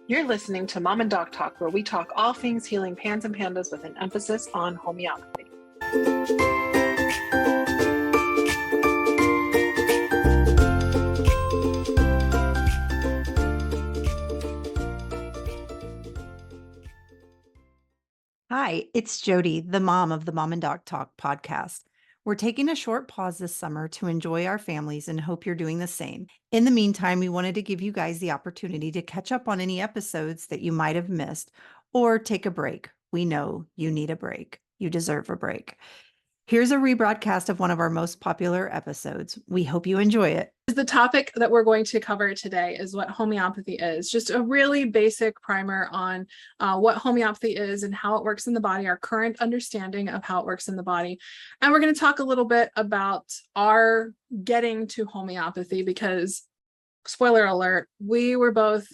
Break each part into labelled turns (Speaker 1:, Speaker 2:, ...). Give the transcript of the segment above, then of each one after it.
Speaker 1: You're listening to Mom and Doc Talk, where we talk all things healing pans and pandas with an emphasis on homeopathy.
Speaker 2: Hi, it's Jody, the mom of the Mom and Doc Talk podcast. We're taking a short pause this summer to enjoy our families and hope you're doing the same. In the meantime, we wanted to give you guys the opportunity to catch up on any episodes that you might have missed or take a break. We know you need a break. You deserve a break. Here's a rebroadcast of one of our most popular episodes. We hope you enjoy it.
Speaker 1: The topic that we're going to cover today is what homeopathy is. Just a really basic primer on what homeopathy is and how it works in the body, our current understanding of how it works in the body. And we're going to talk a little bit about our getting to homeopathy because, spoiler alert, we were both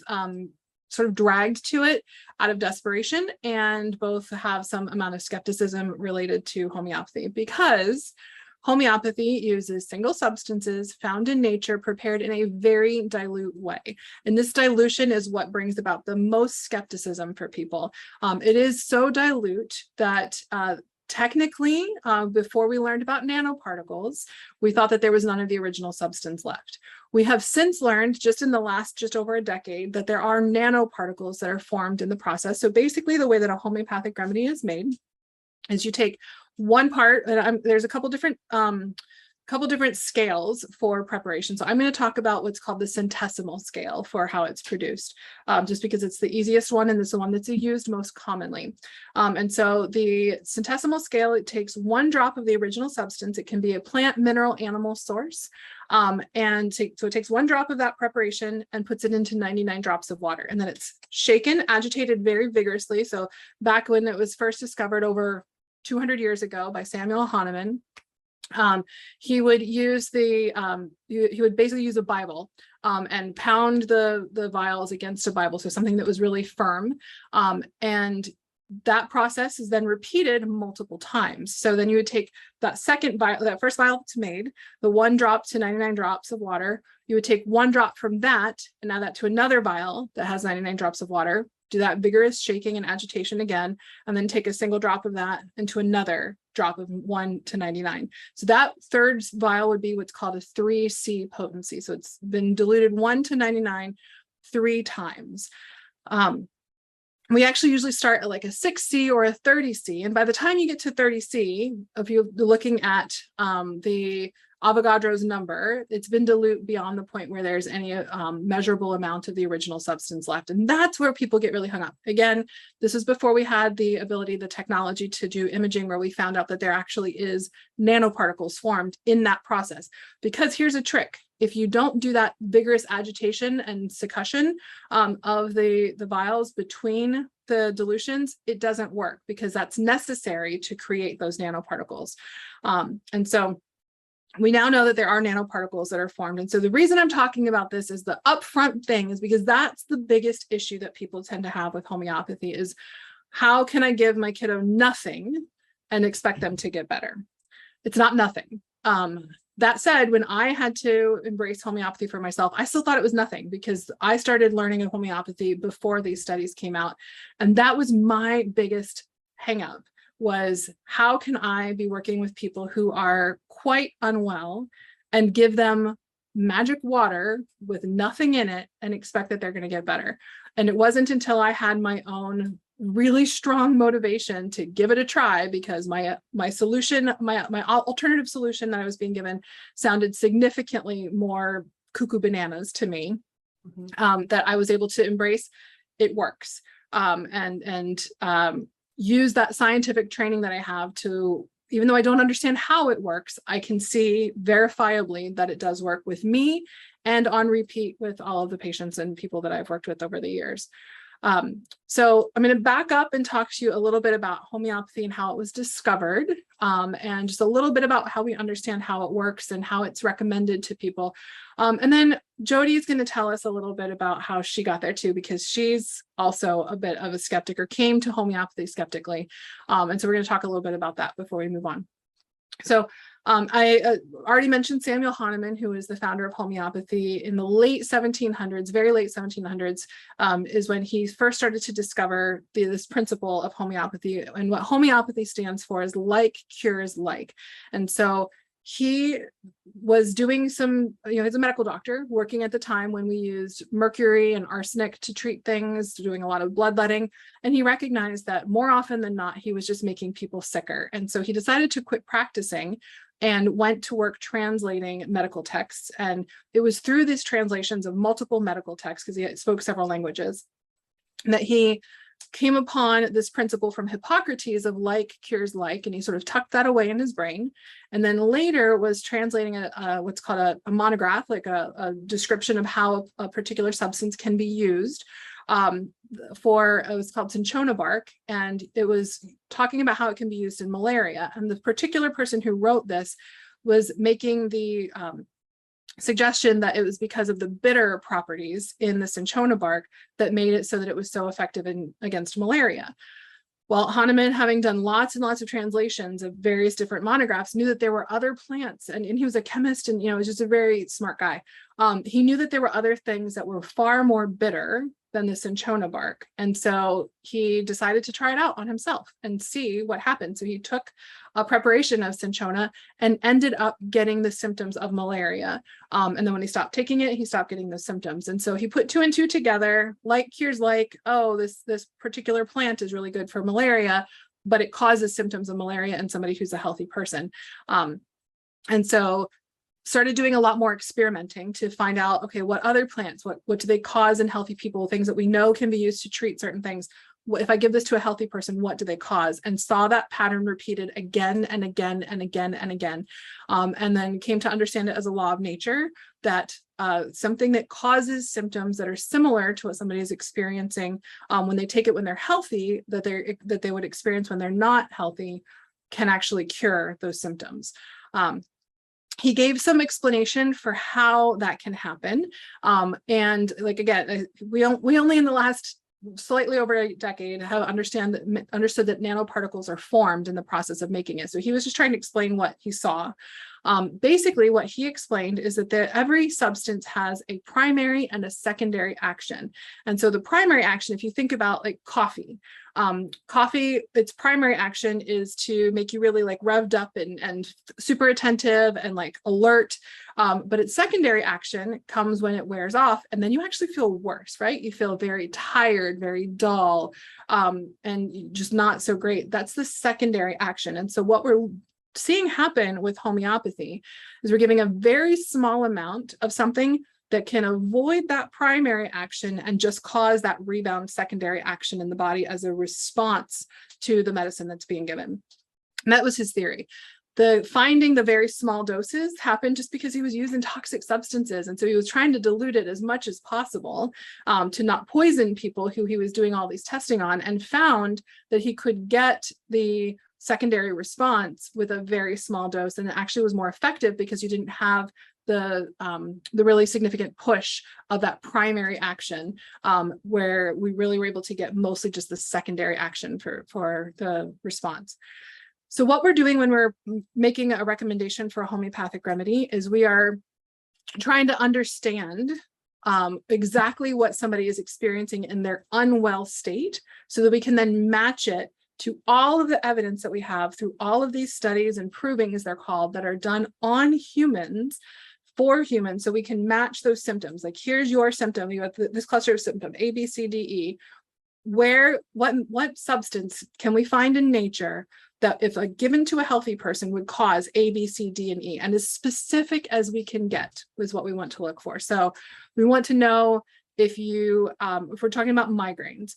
Speaker 1: sort of dragged to it out of desperation, and both have some amount of skepticism related to homeopathy because homeopathy uses single substances found in nature prepared in a very dilute way. And this dilution is what brings about the most skepticism for people. It is so dilute that technically, before we learned about nanoparticles, we thought that there was none of the original substance left. We have since learned, just in the last just over a decade, that there are nanoparticles that are formed in the process. So basically, the way that a homeopathic remedy is made is you take one part, and there's a couple different scales for preparation. So I'm going to talk about what's called the centesimal scale for how it's produced, just because it's the easiest one and it's the one that's used most commonly. And so the centesimal scale, it takes 1 drop of the original substance. It can be a plant, mineral, animal source. So it takes 1 drop of that preparation and puts it into 99 drops of water. And then it's shaken, agitated very vigorously. So back when it was first discovered over 200 years ago by Samuel Hahnemann, he would use he would basically use a Bible and pound the vials against a Bible, so something that was really firm, and that process is then repeated multiple times. So then you would take that first vial that's made, the 1 drop to 99 drops of water, you would take 1 drop from that and add that to another vial that has 99 drops of water, do that vigorous shaking and agitation again, and then take a single drop of that into another drop of 1 to 99. So that third vial would be what's called a 3C potency. So it's been diluted 1 to 99 3 times. We actually usually start at like a 6C or a 30C. And by the time you get to 30C, if you're looking at the Avogadro's number, it's been dilute beyond the point where there's any measurable amount of the original substance left. And that's where people get really hung up. Again, this is before we had the ability, the technology to do imaging, where we found out that there actually is nanoparticles formed in that process. Because here's a trick. If you don't do that vigorous agitation and succussion of the vials between the dilutions, it doesn't work because that's necessary to create those nanoparticles. And so we now know that there are nanoparticles that are formed. And so the reason I'm talking about this is the upfront thing is because that's the biggest issue that people tend to have with homeopathy is, how can I give my kiddo nothing and expect them to get better? It's not nothing. That said, when I had to embrace homeopathy for myself, I still thought it was nothing because I started learning of homeopathy before these studies came out. And that was my biggest hang up, was how can I be working with people who are quite unwell and give them magic water with nothing in it and expect that they're going to get better? And it wasn't until I had my own really strong motivation to give it a try, because my solution, my alternative solution that I was being given sounded significantly more cuckoo bananas to me, that I was able to embrace it works, and use that scientific training that I have to, even though I don't understand how it works, I can see verifiably that it does work with me and on repeat with all of the patients and people that I've worked with over the years. So I'm going to back up and talk to you a little bit about homeopathy and how it was discovered, and just a little bit about how we understand how it works and how it's recommended to people. And then Jody is going to tell us a little bit about how she got there too, because she's also a bit of a skeptic, or came to homeopathy skeptically. And so we're going to talk a little bit about that before we move on. So I already mentioned Samuel Hahnemann, who is the founder of homeopathy in the late 1700s, very late 1700s, is when he first started to discover this principle of homeopathy. And what homeopathy stands for is like cures like. And so he was doing some, he's a medical doctor working at the time when we used mercury and arsenic to treat things, doing a lot of bloodletting. And he recognized that more often than not, he was just making people sicker. And so he decided to quit practicing and went to work translating medical texts. And it was through these translations of multiple medical texts, because he spoke several languages, that he came upon this principle from Hippocrates of like cures like, and he sort of tucked that away in his brain. And then later was translating what's called a monograph, like a description of how a particular substance can be used for, it was called cinchona bark, and it was talking about how it can be used in malaria. And the particular person who wrote this was making the suggestion that it was because of the bitter properties in the cinchona bark that made it so that it was so effective against malaria. Well, Hahnemann, having done lots and lots of translations of various different monographs, knew that there were other plants, and he was a chemist, and was just a very smart guy. He knew that there were other things that were far more bitter than the cinchona bark. And so he decided to try it out on himself and see what happened. So he took a preparation of cinchona and ended up getting the symptoms of malaria. And then when he stopped taking it, he stopped getting the symptoms. And so he put 2 and 2 together, like cures like, oh, this particular plant is really good for malaria, but it causes symptoms of malaria in somebody who's a healthy person. And so started doing a lot more experimenting to find out, okay, what other plants, what do they cause in healthy people, things that we know can be used to treat certain things. If I give this to a healthy person, what do they cause? And saw that pattern repeated again and again and again and again. And then came to understand it as a law of nature, that something that causes symptoms that are similar to what somebody is experiencing when they take it when they're healthy, that they would experience when they're not healthy, can actually cure those symptoms. He gave some explanation for how that can happen. And like, again, we only in the last slightly over a decade have understood that nanoparticles are formed in the process of making it. So he was just trying to explain what he saw. Basically, what he explained is that every substance has a primary and a secondary action. And so the primary action, if you think about like coffee, its primary action is to make you really like revved up and super attentive and like alert. But its secondary action comes when it wears off, and then you actually feel worse, right? You feel very tired, very dull, and just not so great. That's the secondary action. And so what we're seeing happen with homeopathy is we're giving a very small amount of something that can avoid that primary action and just cause that rebound secondary action in the body as a response to the medicine that's being given. And that was his theory. Finding the very small doses happened just because he was using toxic substances. And so he was trying to dilute it as much as possible to not poison people who he was doing all these testing on, and found that he could get the secondary response with a very small dose, and it actually was more effective because you didn't have the really significant push of that primary action, where we really were able to get mostly just the secondary action for the response. So what we're doing when we're making a recommendation for a homeopathic remedy is we are trying to understand exactly what somebody is experiencing in their unwell state, so that we can then match it to all of the evidence that we have through all of these studies and provings, they're called, that are done on humans for humans, so we can match those symptoms. Like, here's your symptom, you have this cluster of symptom A, B, C, D, E. What substance can we find in nature that, if given to a healthy person, would cause A, B, C, D, and E, and as specific as we can get is what we want to look for. So we want to know if we're talking about migraines,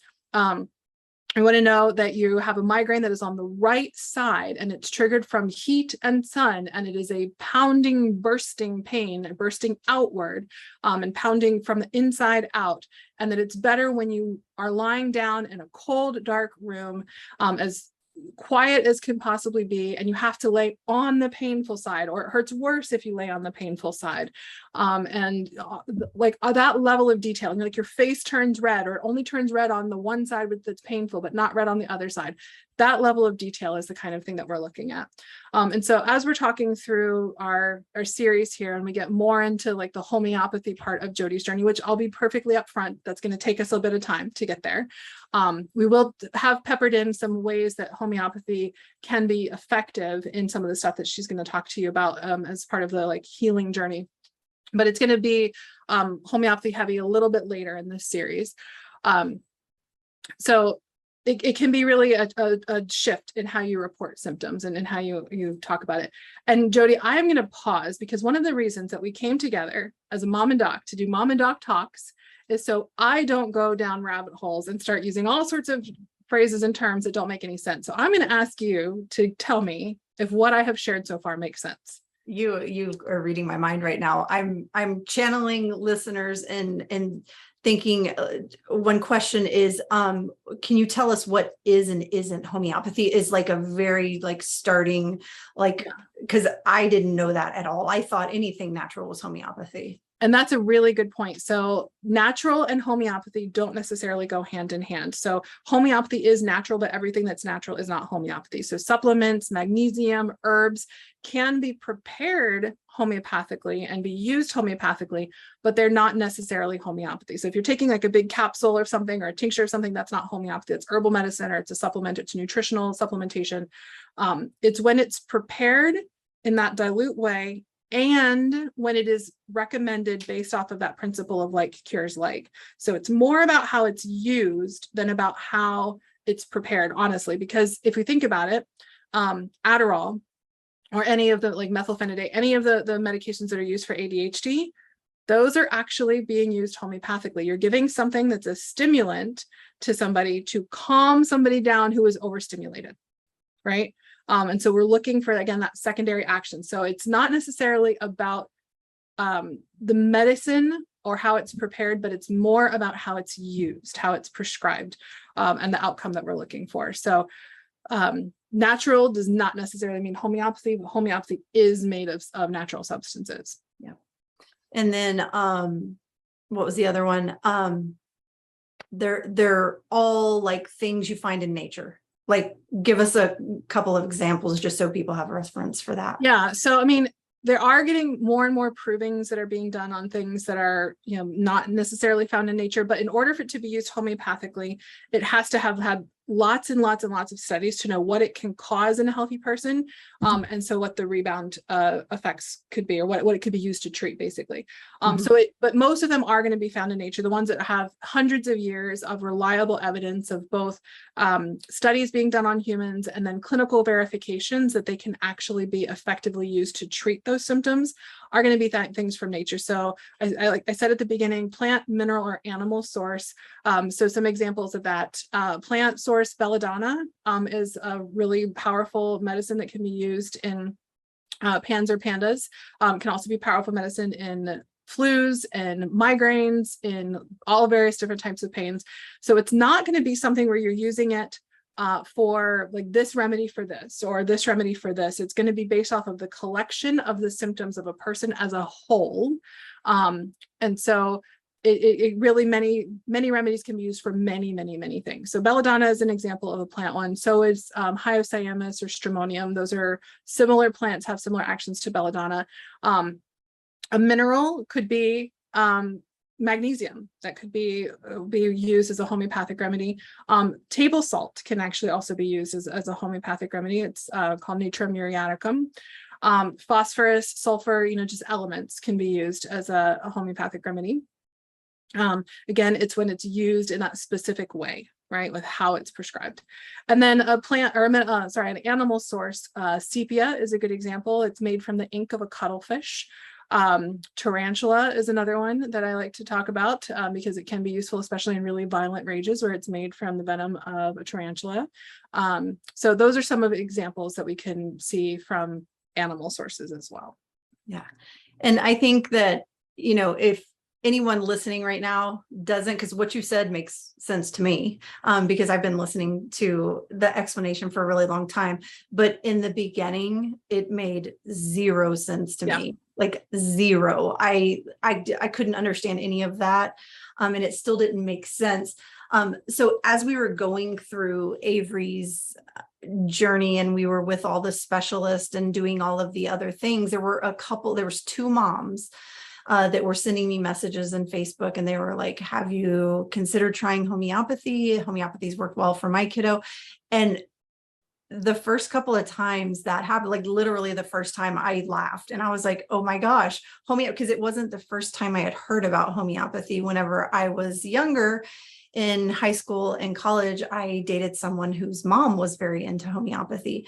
Speaker 1: I want to know that you have a migraine that is on the right side, and it's triggered from heat and sun, and it is a pounding, bursting pain, bursting outward, and pounding from the inside out, and that it's better when you are lying down in a cold, dark room, as quiet as can possibly be, and you have to lay on the painful side, or it hurts worse if you lay on the painful side, that level of detail, and like your face turns red, or it only turns red on the one side that's painful but not red on the other side. that level of detail is the kind of thing that we're looking at. And so as we're talking through our series here, and we get more into like the homeopathy part of Jodi's journey, which I'll be perfectly upfront, that's going to take us a bit of time to get there. We will have peppered in some ways that homeopathy can be effective in some of the stuff that she's going to talk to you about as part of the like healing journey. But it's going to be homeopathy heavy a little bit later in this series. So it can be really a shift in how you report symptoms and in how you talk about it. And Jodi, I am going to pause because one of the reasons that we came together as a mom and doc to do mom and doc talks is so I don't go down rabbit holes and start using all sorts of phrases and terms that don't make any sense. So I'm going to ask you to tell me if what I have shared so far makes sense.
Speaker 2: You are reading my mind right now. I'm channeling listeners and thinking one question is, can you tell us what is and isn't homeopathy? Is like a very like starting, like, because I didn't know that at all. I thought anything natural was homeopathy.
Speaker 1: And that's a really good point. So natural and homeopathy don't necessarily go hand in hand. So homeopathy is natural, but everything that's natural is not homeopathy. So supplements, magnesium, herbs can be prepared homeopathically and be used homeopathically, but they're not necessarily homeopathy. So if you're taking like a big capsule or something, or a tincture or something, that's not homeopathy. It's herbal medicine, or it's a supplement, it's nutritional supplementation. It's when it's prepared in that dilute way, and when it is recommended based off of that principle of like cures like. So it's more about how it's used than about how it's prepared, honestly, because if we think about it, Adderall or any of the like methylphenidate, any of the medications that are used for ADHD, those are actually being used homeopathically. You're giving something that's a stimulant to somebody to calm somebody down who is overstimulated, right? And so we're looking for, again, that secondary action. So it's not necessarily about the medicine or how it's prepared, but it's more about how it's used, how it's prescribed, and the outcome that we're looking for. So natural does not necessarily mean homeopathy, but homeopathy is made of natural substances.
Speaker 2: Yeah. And then what was the other one? They're all like things you find in nature. Like, give us a couple of examples just so people have reference for that.
Speaker 1: Yeah. So, I mean, there are getting more and more provings that are being done on things that are, you know, not necessarily found in nature, but in order for it to be used homeopathically, it has to have had lots and lots and lots of studies to know what it can cause in a healthy person. And so what the rebound effects could be, or what it could be used to treat, basically. But most of them are going to be found in nature, the ones that have hundreds of years of reliable evidence of both studies being done on humans and then clinical verifications that they can actually be effectively used to treat those symptoms are going to be things from nature. So like I said at the beginning, plant, mineral, or animal source. So some examples of that, plant source belladonna is a really powerful medicine that can be used in pandas. Can also be powerful medicine in flus and migraines, in all various different types of pains. So it's not going to be something where you're using it for like this remedy for this or this remedy for this. It's going to be based off of the collection of the symptoms of a person as a whole. And so it really, many remedies can be used for many things. So belladonna is an example of a plant one. So is hyoscyamus or stramonium. Those are similar plants, have similar actions to belladonna. A mineral could be magnesium that could be used as a homeopathic remedy. Table salt can actually also be used as a homeopathic remedy. It's called natrum muriaticum. Phosphorus, sulfur, just elements can be used as a homeopathic remedy. Again, it's when it's used in that specific way, right, with how it's prescribed. And then a plant or an animal source, sepia is a good example. It's made from the ink of a cuttlefish. Tarantula is another one that I like to talk about because it can be useful, especially in really violent rages where it's made from the venom of a tarantula. So those are some of the examples that we can see from animal sources as well.
Speaker 2: Yeah. And I think that, if anyone listening right now doesn't, because what you said makes sense to me, because I've been listening to the explanation for a really long time, but in the beginning, it made zero sense to me, like zero. I couldn't understand any of that. And it still didn't make sense. So as we were going through Avery's journey and we were with all the specialists and doing all of the other things, there was two moms that were sending me messages in Facebook, and they were like, have you considered trying homeopathy? Homeopathy's worked well for my kiddo. And the first couple of times that happened, like literally the first time, I laughed and I was like, oh my gosh, because it wasn't the first time I had heard about homeopathy. Whenever I was younger, in high school and college, I dated someone whose mom was very into homeopathy.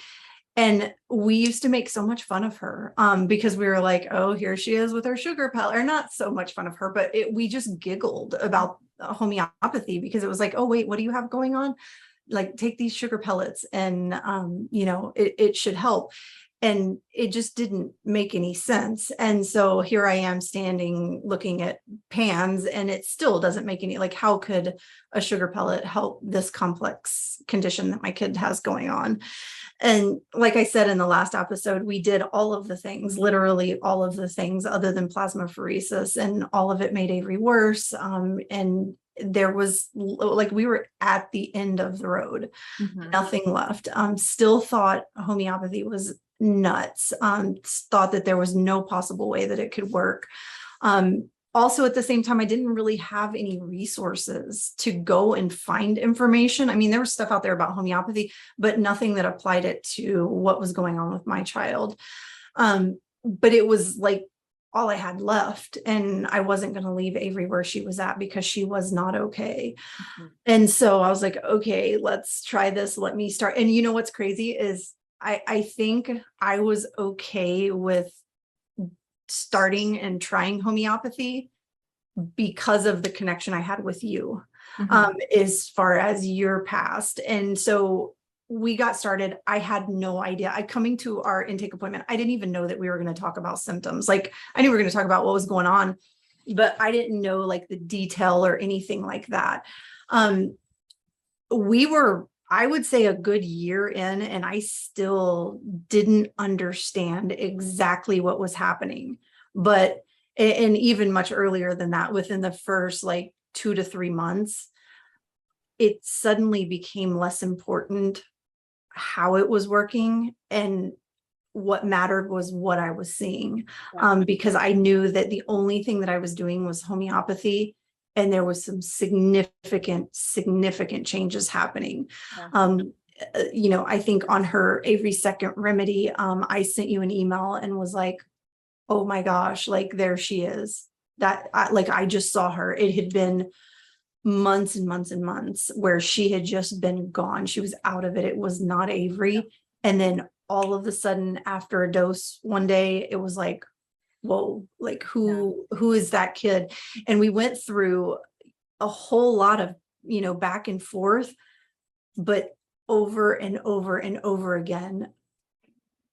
Speaker 2: And we used to make so much fun of her because we were like, oh, here she is with her sugar pellet, or not so much fun of her, but we just giggled about homeopathy because it was like, oh, wait, what do you have going on? Like, take these sugar pellets and, it should help. And it just didn't make any sense. And so here I am standing looking at pans, and it still doesn't make any, like, how could a sugar pellet help this complex condition that my kid has going on? And like I said in the last episode, we did all of the things, literally all of the things other than plasmapheresis, and all of it made Avery worse. And there was, like, we were at the end of the road, nothing left. Still thought homeopathy was nuts. Thought that there was no possible way that it could work. Also, at the same time, I didn't really have any resources to go and find information. I mean, there was stuff out there about homeopathy, but nothing that applied it to what was going on with my child. But it was like all I had left, and I wasn't going to leave Avery where she was at because she was not okay. And so I was like, okay, let's try this. Let me start. And you know what's crazy is I think I was okay with starting and trying homeopathy because of the connection I had with you, as far as your past. And so we got started. I had no idea. Coming to our intake appointment, I didn't even know that we were going to talk about symptoms. Like, I knew we were going to talk about what was going on, but I didn't know like the detail or anything like that. We were, I would say, a good year in, and I still didn't understand exactly what was happening. But, and even much earlier than that, within the first like 2 to 3 months, it suddenly became less important how it was working, and what mattered was what I was seeing. Because I knew that the only thing that I was doing was homeopathy, and there was some significant changes happening. I think on her Avery's second remedy, I sent you an email and was like, oh my gosh, like, there she is. I just saw her. It had been months and months and months where she had just been gone. She was out of it. It was not Avery. And then all of a sudden, after a dose one day, it was like, whoa, like, who is that kid? And we went through a whole lot of, back and forth, but over and over and over again,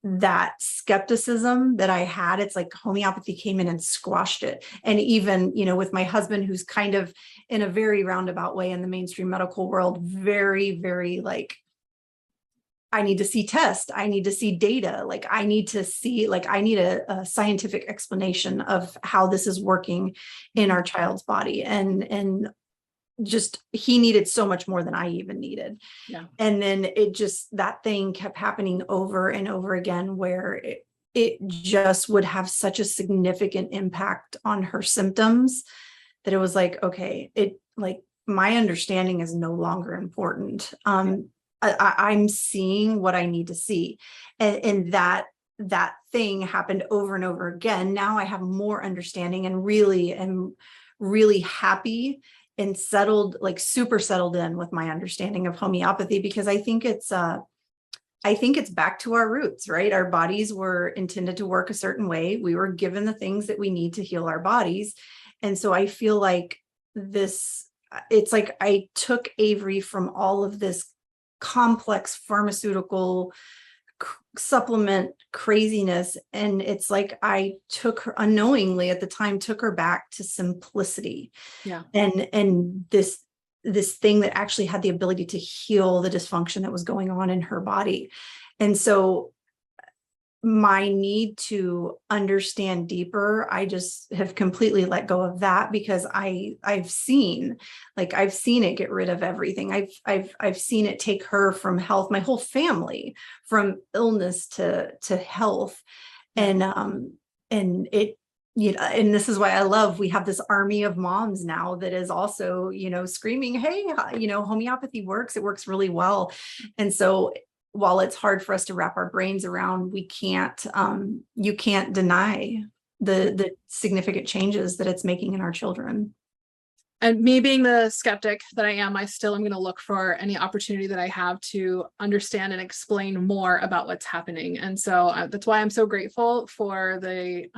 Speaker 2: that skepticism that I had, it's like homeopathy came in and squashed it. And even, with my husband, who's kind of in a very roundabout way in the mainstream medical world, very, very like, I need to see tests, I need to see data, like I need to see, like I need a scientific explanation of how this is working in our child's body. And just, he needed so much more than I even needed. And then that thing kept happening over and over again, where it just would have such a significant impact on her symptoms that it was like, okay, my understanding is no longer important. I'm seeing what I need to see. And that thing happened over and over again. Now I have more understanding, and really am really happy and settled, like super settled in with my understanding of homeopathy, because I think it's back to our roots, right? Our bodies were intended to work a certain way. We were given the things that we need to heal our bodies. And so I feel like it's like I took Avery from all of this complex pharmaceutical supplement craziness, and it's like I took her unknowingly at the time, took her back to simplicity, and this thing that actually had the ability to heal the dysfunction that was going on in her body. And so my need to understand deeper, I just have completely let go of that, because I've seen it get rid of everything. I've seen it take her from health, my whole family, from illness to health. And it, you know, and this is why I love, we have this army of moms now that is also, you know, screaming, hey, you know, homeopathy works, it works really well. And so while it's hard for us to wrap our brains around, we can't, you can't deny the significant changes that it's making in our children.
Speaker 1: And me being the skeptic that I am, I still am going to look for any opportunity that I have to understand and explain more about what's happening. And so that's why I'm so grateful for the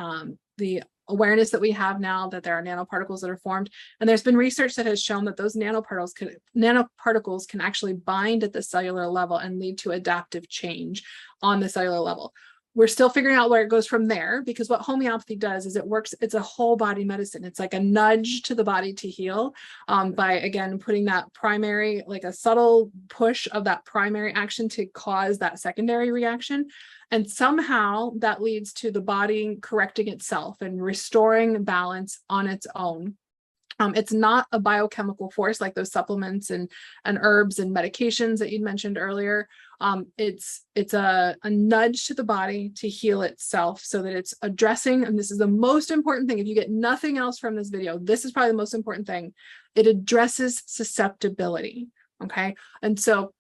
Speaker 1: awareness that we have now that there are nanoparticles that are formed. And there's been research that has shown that those nanoparticles can actually bind at the cellular level and lead to adaptive change on the cellular level. We're still figuring out where it goes from there, because what homeopathy does is it works, it's a whole body medicine. It's like a nudge to the body to heal, by, again, putting that primary, like a subtle push of that primary action to cause that secondary reaction. And somehow that leads to the body correcting itself and restoring balance on its own. It's not a biochemical force like those supplements and herbs and medications that you mentioned earlier. It's a nudge to the body to heal itself, so that it's addressing, and this is the most important thing, if you get nothing else from this video, this is probably the most important thing, it addresses susceptibility. Okay. And so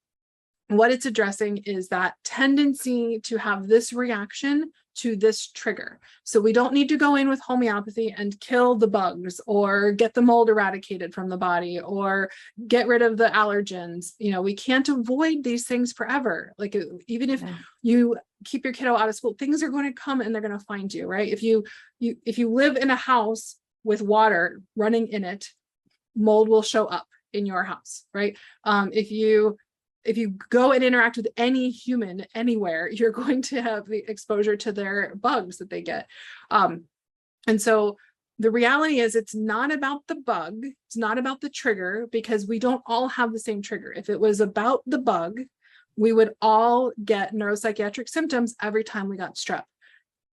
Speaker 1: what it's addressing is that tendency to have this reaction to this trigger. So we don't need to go in with homeopathy and kill the bugs or get the mold eradicated from the body or get rid of the allergens. You know, we can't avoid these things forever. Like, even if you keep your kiddo out of school, things are going to come and they're going to find you, right? If you live in a house with water running in it, mold will show up in your house, right? If you go and interact with any human anywhere, you're going to have the exposure to their bugs that they get. And so the reality is, it's not about the bug, it's not about the trigger, because we don't all have the same trigger. If it was about the bug, we would all get neuropsychiatric symptoms every time we got strep.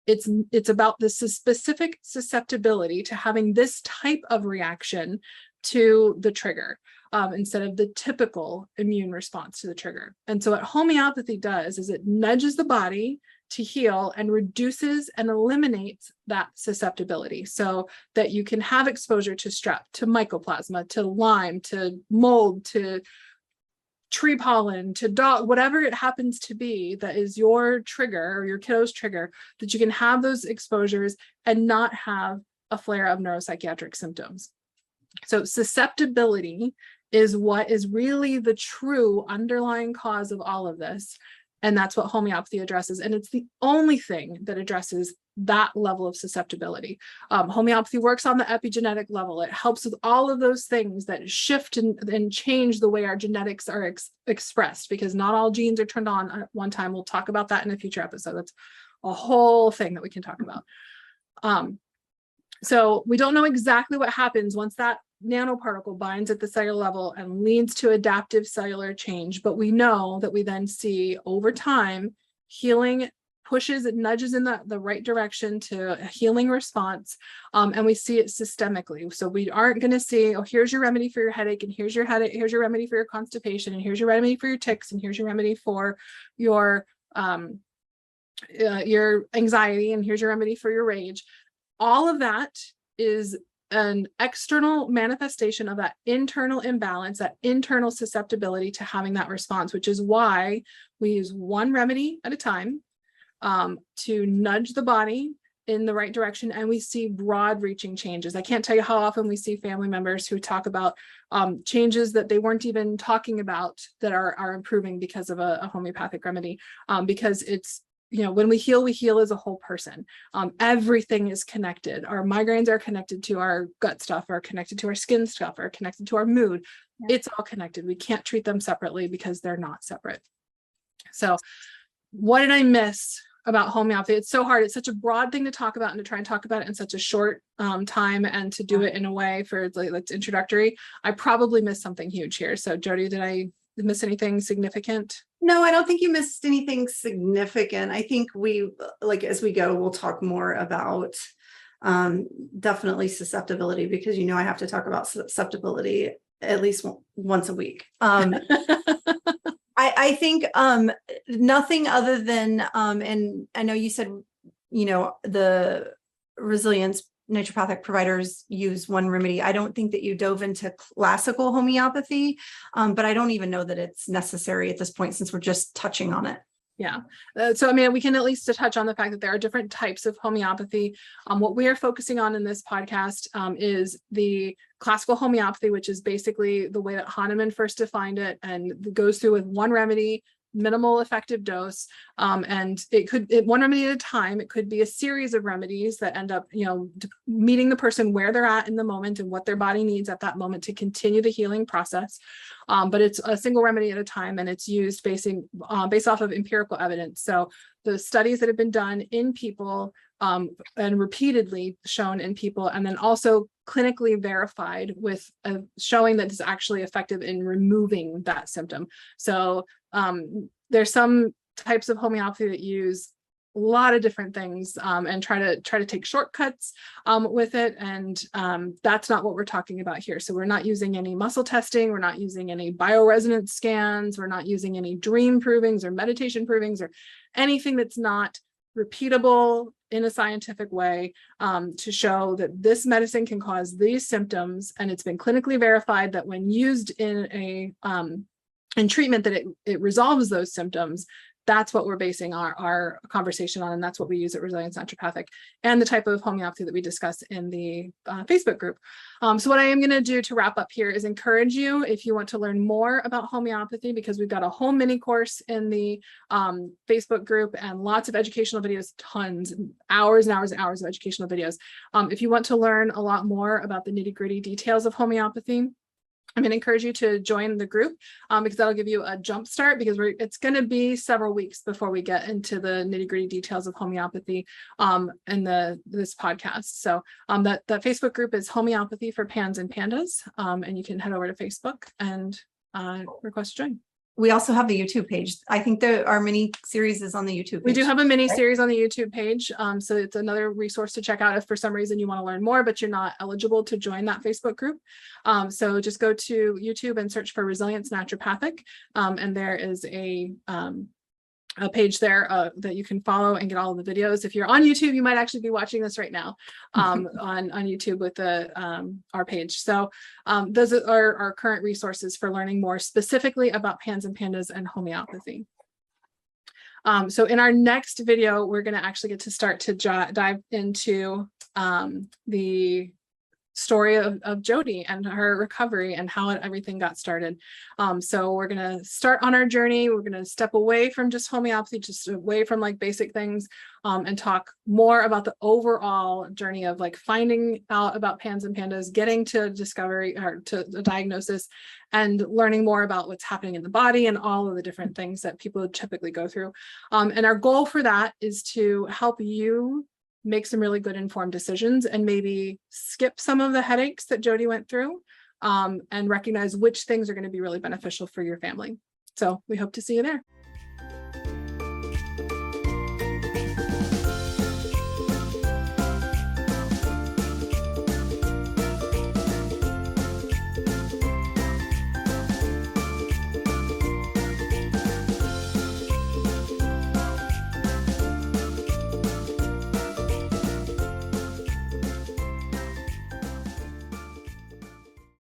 Speaker 1: It's about the specific susceptibility to having this type of reaction to the trigger, instead of the typical immune response to the trigger. And so what homeopathy does is it nudges the body to heal and reduces and eliminates that susceptibility, so that you can have exposure to strep, to mycoplasma, to Lyme, to mold, to tree pollen, to dog, whatever it happens to be that is your trigger or your kiddo's trigger, that you can have those exposures and not have a flare of neuropsychiatric symptoms. So susceptibility is what is really the true underlying cause of all of this. And that's what homeopathy addresses. And it's the only thing that addresses that level of susceptibility. Homeopathy works on the epigenetic level. It helps with all of those things that shift and change the way our genetics are expressed, because not all genes are turned on at one time. We'll talk about that in a future episode. That's a whole thing that we can talk about. So we don't know exactly what happens once that nanoparticle binds at the cellular level and leads to adaptive cellular change, but we know that we then see over time healing pushes, it nudges in the right direction to a healing response, and we see it systemically. So we aren't going to see, oh, here's your remedy for your headache, and here's your headache, here's your remedy for your constipation, and here's your remedy for your tics, and here's your remedy for your anxiety, and here's your remedy for your rage. All of that is an external manifestation of that internal imbalance, that internal susceptibility to having that response, which is why we use one remedy at a time to nudge the body in the right direction, and we see broad reaching changes. I can't tell you how often we see family members who talk about changes that they weren't even talking about that are improving because of a homeopathic remedy, because it's, you know, when we heal as a whole person. Everything is connected. Our migraines are connected to our gut stuff, are connected to our skin stuff, are connected to our mood. Yeah. It's all connected. We can't treat them separately because they're not separate. So what did I miss about homeopathy? It's so hard. It's such a broad thing to talk about, and to try and talk about it in such a short time, and to do it in a way for like that's introductory. I probably missed something huge here. So Jody, did I miss anything significant?
Speaker 2: No, I don't think you missed anything significant. I think we, like, as we go, we'll talk more about definitely susceptibility, because, you know, I have to talk about susceptibility at least once a week. I think nothing other than, and I know you said, you know, the resilience naturopathic providers use one remedy. I don't think that you dove into classical homeopathy, but I don't even know that it's necessary at this point, since we're just touching on it.
Speaker 1: Yeah. So, I mean, we can at least touch on the fact that there are different types of homeopathy. What we are focusing on in this podcast is the classical homeopathy, which is basically the way that Hahnemann first defined it, and goes through with one remedy, minimal effective dose. And one remedy at a time. It could be a series of remedies that end up, you know, meeting the person where they're at in the moment and what their body needs at that moment to continue the healing process. But it's a single remedy at a time, and it's used based off of empirical evidence. So the studies that have been done in people and repeatedly shown in people, and then also clinically verified with showing that it's actually effective in removing that symptom. So there's some types of homeopathy that use a lot of different things and try to take shortcuts with it, and that's not what we're talking about here. So we're not using any muscle testing, we're not using any bioresonance scans, we're not using any dream provings or meditation provings or anything that's not repeatable in a scientific way to show that this medicine can cause these symptoms, and it's been clinically verified that when used in treatment that it resolves those symptoms. That's what we're basing our conversation on, and that's what we use at Resilience Naturopathic, and the type of homeopathy that we discuss in the Facebook group. So what I am going to do to wrap up here is encourage you, if you want to learn more about homeopathy, because we've got a whole mini course in the Facebook group and lots of educational videos, tons, hours and hours and hours of educational videos. If you want to learn a lot more about the nitty-gritty details of homeopathy, I'm going to encourage you to join the group because that'll give you a jump start, because it's going to be several weeks before we get into the nitty-gritty details of homeopathy in this podcast. So that Facebook group is Homeopathy for Pans and Pandas, and you can head over to Facebook and request to join.
Speaker 2: We also have the YouTube page. I think our mini series is on the YouTube page.
Speaker 1: We do have a mini series on the YouTube page. So it's another resource to check out if for some reason you want to learn more, but you're not eligible to join that Facebook group. So just go to YouTube and search for Resilience Naturopathic. And there is a page there that you can follow and get all of the videos. If you're on YouTube, you might actually be watching this right now on YouTube with our page. So those are our current resources for learning more specifically about Pans and Pandas and homeopathy. So in our next video, we're going to actually get to start to dive into the story of Jody and her recovery and how everything got started. So we're going to start on our journey. We're going to step away from just homeopathy, just away from like basic things, and talk more about the overall journey of like finding out about Pans and Pandas, getting to discovery or to the diagnosis, and learning more about what's happening in the body and all of the different things that people typically go through. And our goal for that is to help you make some really good informed decisions and maybe skip some of the headaches that Jody went through, and recognize which things are going to be really beneficial for your family. So we hope to see you there.